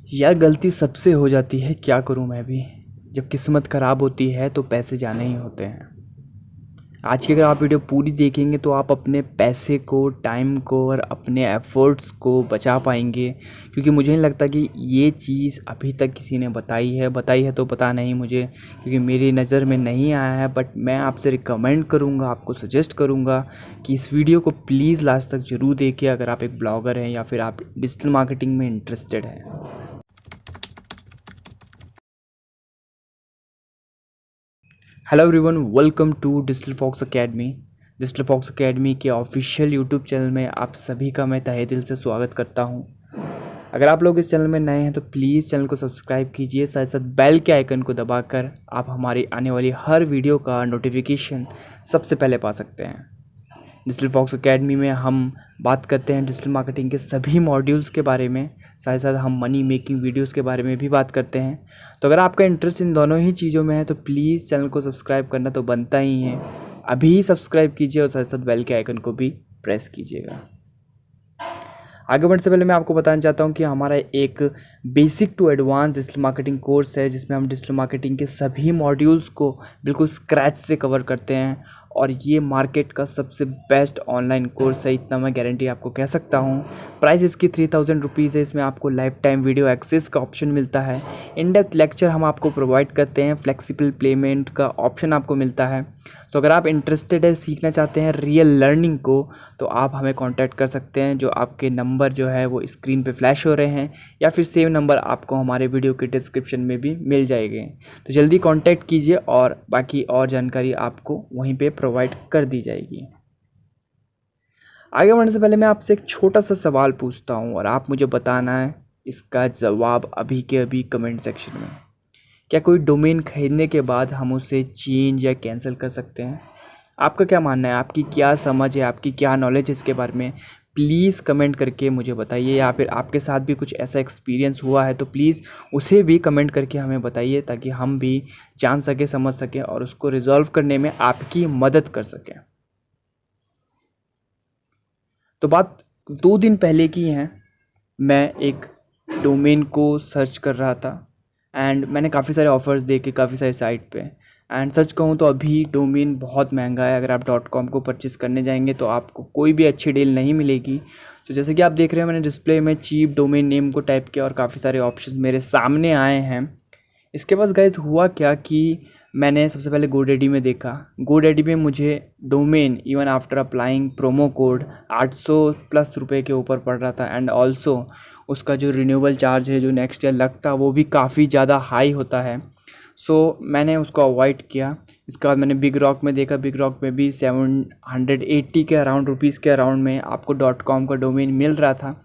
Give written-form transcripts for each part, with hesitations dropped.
यार गलती सबसे हो जाती है, क्या करूं मैं भी। जब किस्मत ख़राब होती है तो पैसे जाने ही होते हैं। आज की अगर आप वीडियो पूरी देखेंगे तो आप अपने पैसे को, टाइम को और अपने एफ़र्ट्स को बचा पाएंगे, क्योंकि मुझे नहीं लगता कि ये चीज़ अभी तक किसी ने बताई है तो पता नहीं मुझे, क्योंकि मेरी नज़र में नहीं आया है। बट मैं आपसे रिकमेंड करूँगा, आपको सजेस्ट करूँगा कि इस वीडियो को प्लीज़ लास्ट तक ज़रूर देखिए, अगर आप एक ब्लॉगर हैं या फिर आप डिजिटल मार्केटिंग में इंटरेस्टेड हैं। Hello everyone, welcome to Digital Fox Academy. Digital Fox Academy के ऑफिशियल यूट्यूब चैनल में आप सभी का मैं तहे दिल से स्वागत करता हूं। अगर आप लोग इस चैनल में नए हैं तो प्लीज़ चैनल को सब्सक्राइब कीजिए, साथ साथ बेल के आइकन को दबाकर आप हमारी आने वाली हर वीडियो का नोटिफिकेशन सबसे पहले पा सकते हैं। डिजिटल फॉक्स एकेडमी में हम बात करते हैं डिजिटल मार्केटिंग के सभी मॉड्यूल्स के बारे में, साथ साथ हम मनी मेकिंग वीडियोस के बारे में भी बात करते हैं। तो अगर आपका इंटरेस्ट इन दोनों ही चीज़ों में है तो प्लीज़ चैनल को सब्सक्राइब करना तो बनता ही है। अभी ही सब्सक्राइब कीजिए और साथ साथ बेल के आइकन को भी प्रेस कीजिएगा। आगे बढ़ने से पहले मैं आपको बताना चाहता हूं कि हमारा एक basic to advance digital marketing course है, जिसमें हम डिजिटल मार्केटिंग के सभी मॉड्यूल्स को बिल्कुल स्क्रैच से कवर करते हैं। और ये मार्केट का सबसे बेस्ट ऑनलाइन कोर्स है, इतना मैं गारंटी आपको कह सकता हूँ। प्राइस इसकी 3000 रुपीज़ है। इसमें आपको लाइफ टाइम वीडियो एक्सेस का ऑप्शन मिलता है, इन डेप्थ लेक्चर हम आपको प्रोवाइड करते हैं, फ्लेक्सिबल पेमेंट का ऑप्शन आपको मिलता है। तो अगर आप इंटरेस्टेड है, सीखना चाहते हैं रियल लर्निंग को, तो आप हमें कांटेक्ट कर सकते हैं। जो आपके नंबर जो है वो स्क्रीन पे फ्लैश हो रहे हैं, या फिर सेम नंबर आपको हमारे वीडियो के डिस्क्रिप्शन में भी मिल जाएंगे। तो जल्दी कांटेक्ट कीजिए और बाकी और जानकारी आपको वहीं पे प्रोवाइड कर दी जाएगी। आगे बढ़ने से पहले मैं आपसे एक छोटा सा सवाल पूछता हूँ और आप मुझे बताना है इसका जवाब अभी के अभी कमेंट सेक्शन में। क्या कोई डोमेन खरीदने के बाद हम उसे चेंज या कैंसिल कर सकते हैं? आपका क्या मानना है, आपकी क्या समझ है, आपकी क्या नॉलेज है इसके बारे में? प्लीज़ कमेंट करके मुझे बताइए, या फिर आपके साथ भी कुछ ऐसा एक्सपीरियंस हुआ है तो प्लीज़ उसे भी कमेंट करके हमें बताइए, ताकि हम भी जान सकें, समझ सकें और उसको रिजॉल्व करने में आपकी मदद कर सकें। तो बात 2 दिन पहले की है। मैं एक डोमेन को सर्च कर रहा था एंड मैंने काफ़ी सारे ऑफ़र्स देखे काफ़ी सारे साइट पे। एंड सच कहूँ तो अभी डोमेन बहुत महंगा है। अगर आप .com को परचेस करने जाएंगे तो आपको कोई भी अच्छी डील नहीं मिलेगी। तो जैसे कि आप देख रहे हैं, मैंने डिस्प्ले में चीप डोमेन नेम को टाइप किया और काफ़ी सारे ऑप्शंस मेरे सामने आए हैं। इसके बाद गाइस हुआ क्या कि मैंने सबसे पहले गोडैडी में देखा। गोडैडी में मुझे domain even after applying promo code 800 plus रुपए के ऊपर पड़ रहा था। एंड ऑल्सो उसका जो रिन्यूअल चार्ज है जो नेक्स्ट ईयर लगता है वो भी काफ़ी ज़्यादा हाई होता है। सो मैंने उसको अवॉइड किया। इसके बाद मैंने बिग रॉक में देखा। बिग रॉक में भी 780 के अराउंड रुपीज़ के अराउंड में आपको .com का डोमेन मिल रहा था।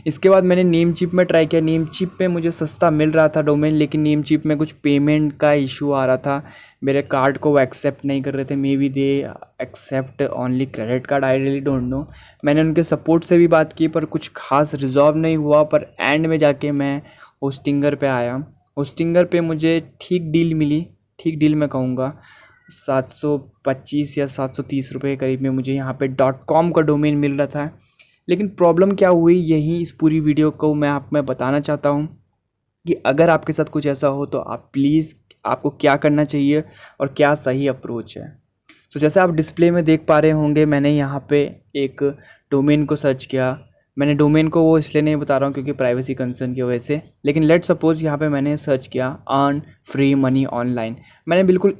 इसके बाद मैंने नेम चिप में ट्राई किया। नेम चिप में मुझे सस्ता मिल रहा था डोमेन, लेकिन नेम चिप में कुछ पेमेंट का इशू आ रहा था। मेरे कार्ड को वो एक्सेप्ट नहीं कर रहे थे। May be they accept only credit card, I really don't know. मैंने उनके सपोर्ट से भी बात की पर कुछ खास रिजॉल्व नहीं हुआ। पर एंड में जाके मैं होस्टिंगर पे आया। होस्टिंगर पे मुझे ठीक डील मिली। ठीक डील मैं कहूँगा 725 या 730 रुपये के करीब में मुझे यहाँ पे .com का डोमेन मिल रहा था। लेकिन प्रॉब्लम क्या हुई, यही इस पूरी वीडियो को मैं आप में बताना चाहता हूँ कि अगर आपके साथ कुछ ऐसा हो तो आप प्लीज़, आपको क्या करना चाहिए और क्या सही अप्रोच है। तो जैसे आप डिस्प्ले में देख पा रहे होंगे, मैंने यहाँ पे एक डोमेन को सर्च किया। मैंने डोमेन को वो इसलिए नहीं बता रहा हूँ क्योंकि प्राइवेसी कंसर्न की वजह से, लेकिन लेट सपोज यहाँ पे मैंने सर्च किया अर्न फ्री मनी ऑनलाइन। मैंने बिल्कुल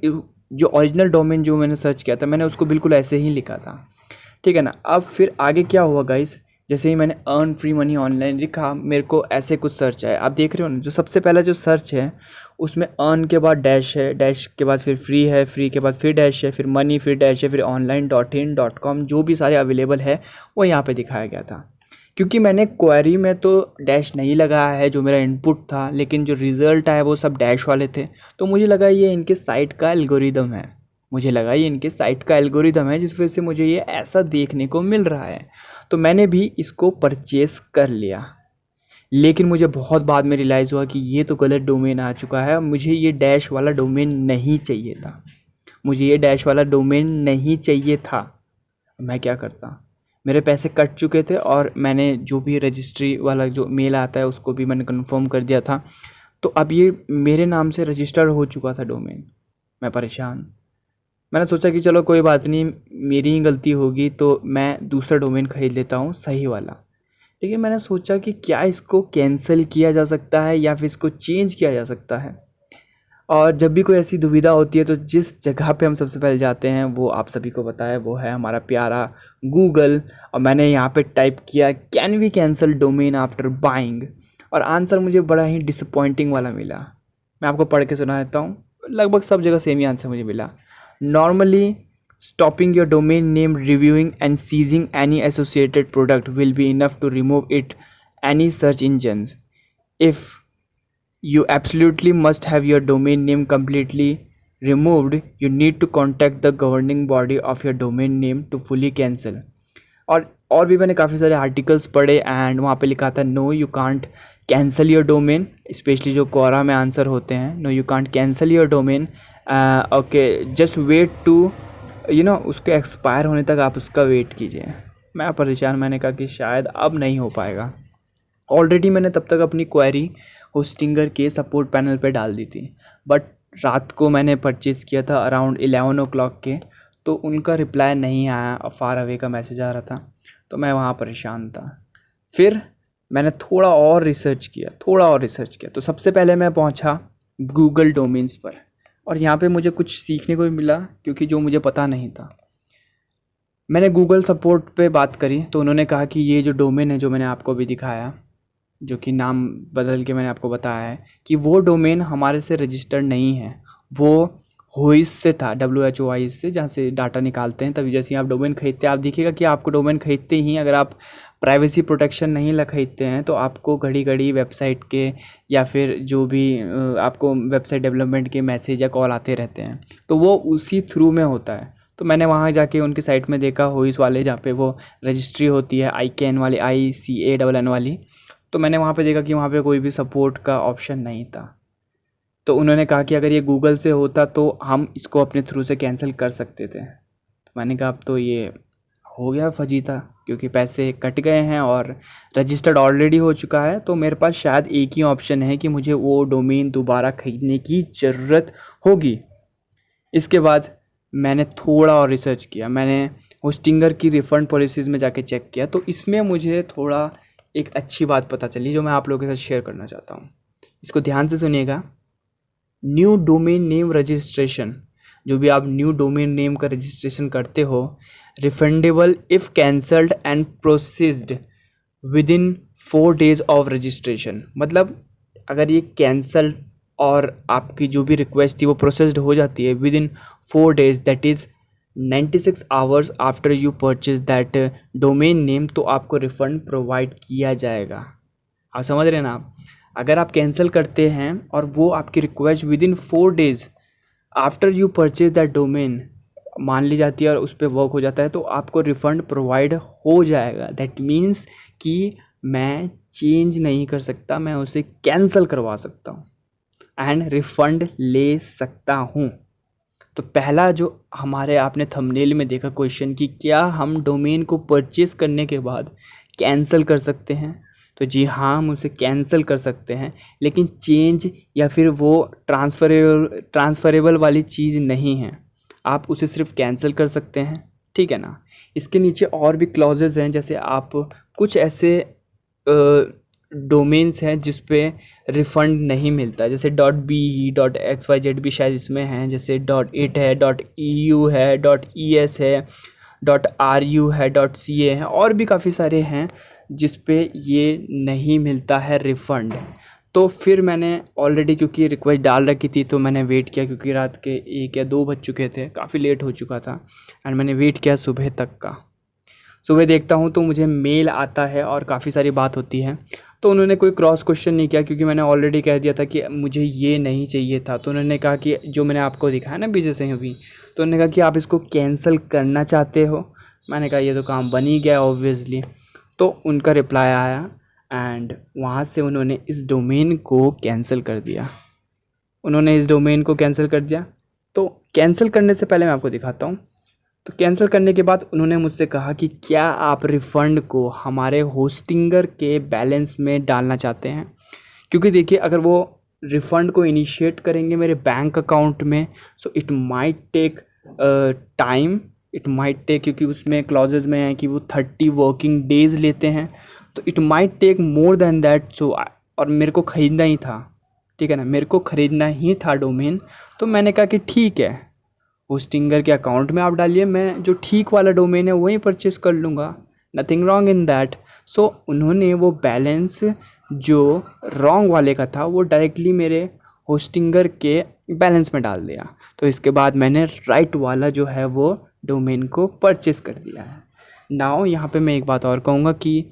जो ओरिजिनल डोमेन जो मैंने सर्च किया था मैंने उसको बिल्कुल ऐसे ही लिखा था, ठीक है ना। अब फिर आगे क्या हुआ गाइस, जैसे ही मैंने अर्न फ्री मनी ऑनलाइन लिखा मेरे को ऐसे कुछ सर्च आया। आप देख रहे हो ना, जो सबसे पहला जो सर्च है उसमें अर्न के बाद डैश है, डैश के बाद फिर फ्री है, फ्री के बाद फिर डैश है, फिर मनी, फिर डैश है, फिर online.in.com जो भी सारे अवेलेबल है वो यहाँ पे दिखाया गया था। क्योंकि मैंने क्वेरी में तो डैश नहीं लगाया है जो मेरा इनपुट था, लेकिन जो रिज़ल्ट आया वो सब डैश वाले थे। तो मुझे लगा ये इनके साइट का एल्गोरिदम है। जिस वजह से मुझे ये ऐसा देखने को मिल रहा है। तो मैंने भी इसको परचेस कर लिया। लेकिन मुझे बहुत बाद में रियलाइज़ हुआ कि ये तो गलत डोमेन आ चुका है। मुझे ये डैश वाला डोमेन नहीं चाहिए था। मैं क्या करता, मेरे पैसे कट चुके थे और मैंने जो भी रजिस्ट्री वाला जो मेल आता है उसको भी मैंने कन्फर्म कर दिया था। तो अब ये मेरे नाम से रजिस्टर हो चुका था डोमेन। मैं परेशान। मैंने सोचा कि चलो कोई बात नहीं, मेरी ही गलती होगी तो मैं दूसरा डोमेन ख़रीद लेता हूँ, सही वाला। लेकिन मैंने सोचा कि क्या इसको कैंसिल किया जा सकता है या फिर इसको चेंज किया जा सकता है। और जब भी कोई ऐसी दुविधा होती है तो जिस जगह पे हम सबसे पहले जाते हैं वो आप सभी को पता है, वो है हमारा प्यारा गूगल। और मैंने यहाँ पे टाइप किया can we cancel domain after buying, और आंसर मुझे बड़ा ही डिसअपॉइंटिंग वाला मिला। मैं आपको पढ़ के सुना देता हूँ, लगभग सब जगह सेम ही आंसर मुझे मिला। Normally stopping your domain name, reviewing and seizing any associated product will be enough to remove it any search engines. If you absolutely must have your domain name completely removed, you need to contact the governing body of your domain name to fully cancel. और भी मैंने काफ़ी सारे articles पढ़े and वहाँ पे लिखा था no you can't cancel your domain, specially जो कोरा में आंसर होते हैं, no you can't cancel your domain, okay just wait to उसके एक्सपायर होने तक आप उसका वेट कीजिए। मैं परेशान, मैंने कहा कि शायद अब नहीं हो पाएगा। ऑलरेडी मैंने तब तक अपनी क्वेरी होस्टिंगर के सपोर्ट पैनल पे डाल दी थी, बट रात को मैंने परचेज़ किया था अराउंड 11 o'clock के, तो उनका रिप्लाई नहीं आया, फार अवे का मैसेज आ रहा था, तो मैं वहाँ परेशान था। फिर मैंने थोड़ा और रिसर्च किया तो सबसे पहले मैं पहुँचा गूगल डोमेन्स पर, और यहाँ पे मुझे कुछ सीखने को भी मिला क्योंकि जो मुझे पता नहीं था। मैंने गूगल सपोर्ट पे बात करी तो उन्होंने कहा कि ये जो डोमेन है जो मैंने आपको अभी दिखाया, जो कि नाम बदल के मैंने आपको बताया है, कि वो डोमेन हमारे से रजिस्टर्ड नहीं है, वो होइस से था, WHOIS से, जहाँ से डाटा निकालते हैं। तभी जैसे ही आप डोमेन खरीदते हैं, आप देखिएगा कि आपको डोमेन खरीदते ही अगर आप प्राइवेसी प्रोटेक्शन नहीं खरीदते हैं तो आपको घड़ी घड़ी वेबसाइट के या फिर जो भी आपको वेबसाइट डेवलपमेंट के मैसेज या कॉल आते रहते हैं, तो वो उसी थ्रू में होता है। तो मैंने वहाँ जाके उनकी साइट में देखा होइस वाले, जहाँ पे वो रजिस्ट्री होती है ICANN वाली, ICANN वाली, तो मैंने वहाँ पे देखा कि वहाँ पे कोई भी सपोर्ट का ऑप्शन नहीं था। तो उन्होंने कहा कि अगर ये गूगल से होता तो हम इसको अपने थ्रू से कैंसिल कर सकते थे। तो मैंने कहा अब तो ये हो गया फजीता, क्योंकि पैसे कट गए हैं और रजिस्टर्ड ऑलरेडी हो चुका है, तो मेरे पास शायद एक ही ऑप्शन है कि मुझे वो डोमेन दोबारा ख़रीदने की ज़रूरत होगी। इसके बाद मैंने थोड़ा और रिसर्च किया, मैंने होस्टिंगर की रिफ़ंड पॉलिसीज़ में जाके चेक किया, तो इसमें मुझे थोड़ा एक अच्छी बात पता चली जो मैं आप लोगों के साथ शेयर करना चाहता हूँ। इसको ध्यान से सुनिएगा। न्यू डोमेन नेम रजिस्ट्रेशन, जो भी आप न्यू डोमेन नेम का रजिस्ट्रेशन करते हो, refundable if cancelled and processed with in 4 days of registration. मतलब अगर ये कैंसल और आपकी जो भी रिक्वेस्ट थी वो प्रोसेस्ड हो जाती है with in 4 days, that is 96 hours after you purchase that domain name, तो आपको रिफ़ंड प्रोवाइड किया जाएगा। आप समझ रहे हैं ना? आप अगर आप कैंसिल करते हैं और वो आपकी request with in 4 days after you purchase that domain मान ली जाती है और उस पर वर्क हो जाता है, तो आपको रिफ़ंड प्रोवाइड हो जाएगा। दैट मीन्स कि मैं चेंज नहीं कर सकता, मैं उसे कैंसिल करवा सकता हूँ एंड रिफ़ंड ले सकता हूँ। तो पहला जो हमारे आपने थंबनेल में देखा क्वेश्चन कि क्या हम डोमेन को परचेज़ करने के बाद कैंसिल कर सकते हैं, तो जी हाँ, हम उसे कैंसिल कर सकते हैं, लेकिन चेंज या फिर वो ट्रांसफरेबल वाली चीज़ नहीं है। आप उसे सिर्फ कैंसिल कर सकते हैं, ठीक है ना? इसके नीचे और भी क्लॉजेज हैं, जैसे आप कुछ ऐसे डोमेन्स हैं जिस पे रिफ़ंड नहीं मिलता, जैसे .be, .xyz भी शायद इसमें हैं, जैसे .it है, .eu है, .es है, .ru है, .ca है, और भी काफ़ी सारे हैं जिस पे ये नहीं मिलता है रिफ़ंड। तो फिर मैंने ऑलरेडी क्योंकि रिक्वेस्ट डाल रखी थी तो मैंने वेट किया, क्योंकि रात के 1 या 2 बज चुके थे, काफ़ी लेट हो चुका था, एंड मैंने वेट किया सुबह तक का। सुबह देखता हूँ तो मुझे मेल आता है और काफ़ी सारी बात होती है, तो उन्होंने कोई क्रॉस क्वेश्चन नहीं किया, क्योंकि मैंने ऑलरेडी कह दिया था कि मुझे ये नहीं चाहिए था। तो उन्होंने कहा कि जो मैंने आपको दिखाया ना पीछे से अभी, तो उन्होंने कहा कि आप इसको कैंसिल करना चाहते हो। मैंने कहा ये तो काम बन ही गया ऑब्वियसली। तो उनका रिप्लाई आया एंड वहाँ से उन्होंने इस डोमेन को कैंसिल कर दिया। तो कैंसिल करने से पहले मैं आपको दिखाता हूँ तो कैंसिल करने के बाद उन्होंने मुझसे कहा कि क्या आप रिफ़ंड को हमारे होस्टिंगर के बैलेंस में डालना चाहते हैं? क्योंकि देखिए अगर वो रिफ़ंड को इनिशिएट करेंगे मेरे बैंक अकाउंट में, so it might take time, it might take, क्योंकि उसमें क्लॉजेज में है कि वो 30 वर्किंग डेज़ लेते हैं, तो it might take more than that. So और मेरे को ख़रीदना ही था, ठीक है ना, मेरे को ख़रीदना ही था डोमेन। तो मैंने कहा कि ठीक है, होस्टिंगर के अकाउंट में आप डालिए, मैं जो ठीक वाला डोमेन है वही परचेस कर लूँगा, नथिंग रॉन्ग इन दैट। सो उन्होंने वो बैलेंस जो रॉन्ग वाले का था वो डायरेक्टली मेरे होस्टिंगर के बैलेंस में डाल दिया। तो इसके बाद मैंने राइट वाला जो है वो डोमेन को परचेस कर दिया है। नाउ यहाँ पे मैं एक बात और कहूँगा कि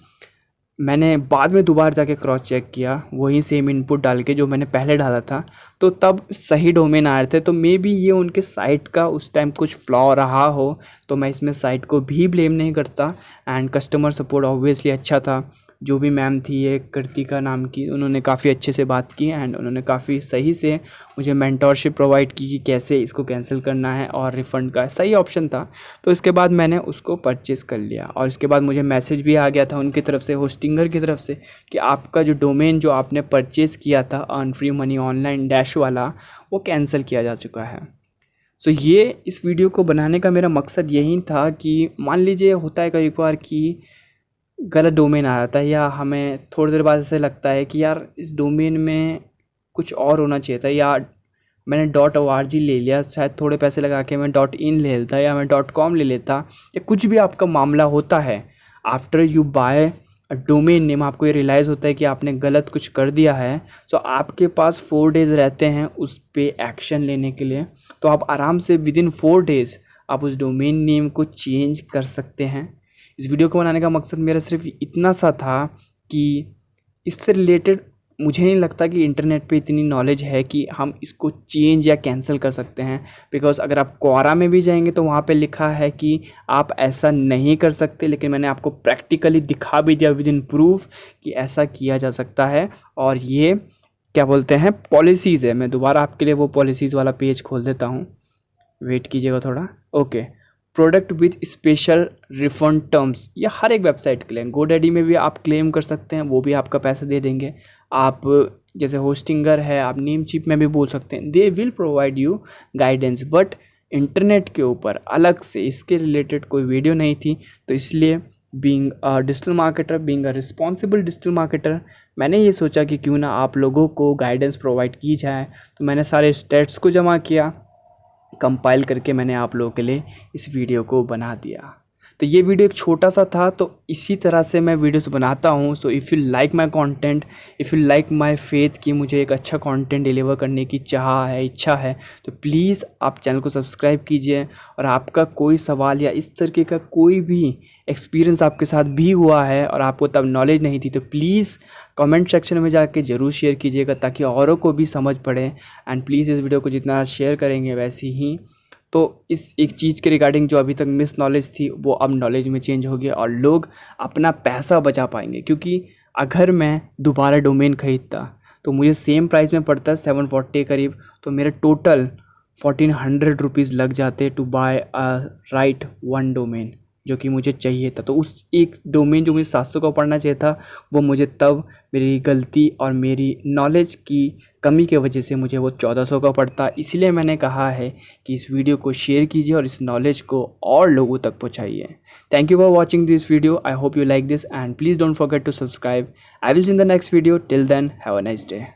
मैंने बाद में दोबारा जाके क्रॉस चेक किया वही सेम इनपुट डाल के जो मैंने पहले डाला था, तो तब सही डोमेन आ रहे थे। तो मे बी ये उनके साइट का उस टाइम कुछ फ्लॉ रहा हो, तो मैं इसमें साइट को भी ब्लेम नहीं करता। एंड कस्टमर सपोर्ट ऑब्वियसली अच्छा था, जो भी मैम थी एक कृतिका नाम की, उन्होंने काफ़ी अच्छे से बात की एंड उन्होंने काफ़ी सही से मुझे मेंटोरशिप प्रोवाइड की कि कैसे इसको कैंसिल करना है, और रिफ़ंड का सही ऑप्शन था। तो इसके बाद मैंने उसको परचेज़ कर लिया, और इसके बाद मुझे मैसेज भी आ गया था उनकी तरफ से, होस्टिंगर की तरफ से, कि आपका जो डोमेन जो आपने परचेज़ किया था earn free money online dash वाला, वो कैंसिल किया जा चुका है। सो ये इस वीडियो को बनाने का मेरा मकसद यही था कि मान लीजिए होता है कई बार कि गलत डोमेन आ जाता है, या हमें थोड़ी देर बाद ऐसे लगता है कि यार इस डोमेन में कुछ और होना चाहिए था, या मैंने .org ले लिया, शायद थोड़े पैसे लगा के मैं .in ले लेता, या मैं .com ले लेता, या कुछ भी आपका मामला होता है। After you buy a domain name आपको ये रियलाइज़ होता है कि आपने गलत कुछ कर दिया है, तो आपके पास 4 डेज़ रहते हैं उस पे एक्शन लेने के लिए। तो आप आराम से विदिन 4 डेज़ आप उस डोमेन नेम को चेंज कर सकते हैं। इस वीडियो को बनाने का मकसद मेरा सिर्फ इतना सा था कि इससे रिलेटेड मुझे नहीं लगता कि इंटरनेट पे इतनी नॉलेज है कि हम इसको चेंज या कैंसिल कर सकते हैं। बिकॉज़ अगर आप क्वारा में भी जाएंगे तो वहाँ पे लिखा है कि आप ऐसा नहीं कर सकते, लेकिन मैंने आपको प्रैक्टिकली दिखा भी दिया विद इन प्रूफ कि ऐसा किया जा सकता है। और ये क्या बोलते हैं पॉलिसीज़ है। मैं दोबारा आपके लिए वो पॉलिसीज़ वाला पेज खोल देता हूँ, वेट कीजिएगा थोड़ा। Okay, product with special refund terms, ये हर एक वेबसाइट के लिए, गोडैडी में भी आप क्लेम कर सकते हैं, वो भी आपका पैसा दे देंगे। आप जैसे होस्टिंगर है, आप नेमचीप में भी बोल सकते हैं, they will provide you guidance. But internet के ऊपर अलग से इसके रिलेटेड कोई वीडियो नहीं थी, तो इसलिए being a digital marketer, being a responsible digital marketer, मैंने ये सोचा कि क्यों ना आप लोगों को गाइडेंस प्रोवाइड की जाए। तो मैंने सारे स्टेट्स को जमा किया, कंपाइल करके मैंने आप लोगों के लिए इस वीडियो को बना दिया। तो ये वीडियो एक छोटा सा था, तो इसी तरह से मैं वीडियोस बनाता हूँ। So if you like my content, if you like my faith कि मुझे एक अच्छा कंटेंट डिलीवर करने की चाह है, इच्छा है, तो प्लीज़ आप चैनल को सब्सक्राइब कीजिए। और आपका कोई सवाल या इस तरीके का कोई भी एक्सपीरियंस आपके साथ भी हुआ है और आपको तब नॉलेज नहीं थी, तो प्लीज़ कमेंट सेक्शन में जाके ज़रूर शेयर कीजिएगा, ताकि औरों को भी समझ पड़े। एंड प्लीज़ इस वीडियो को जितना शेयर करेंगे वैसे ही, तो इस एक चीज़ के रिगार्डिंग जो अभी तक मिस नॉलेज थी वो अब नॉलेज में चेंज हो गया, और लोग अपना पैसा बचा पाएंगे। क्योंकि अगर मैं दोबारा डोमेन ख़रीदता तो मुझे सेम प्राइस में पड़ता है 740 करीब, तो मेरे टोटल 1400 रुपीज़ लग जाते to buy a right one domain जो कि मुझे चाहिए था। तो उस एक डोमेन जो मुझे 700 का पड़ना चाहिए था, वो मुझे तब मेरी गलती और मेरी नॉलेज की कमी के वजह से मुझे वो 1400 का पड़ता। इसलिए मैंने कहा है कि इस वीडियो को शेयर कीजिए और इस नॉलेज को और लोगों तक पहुंचाइए। Thank you for watching this video. I hope you like this and please don't forget to subscribe. I will see in the next video. Till then have a nice day.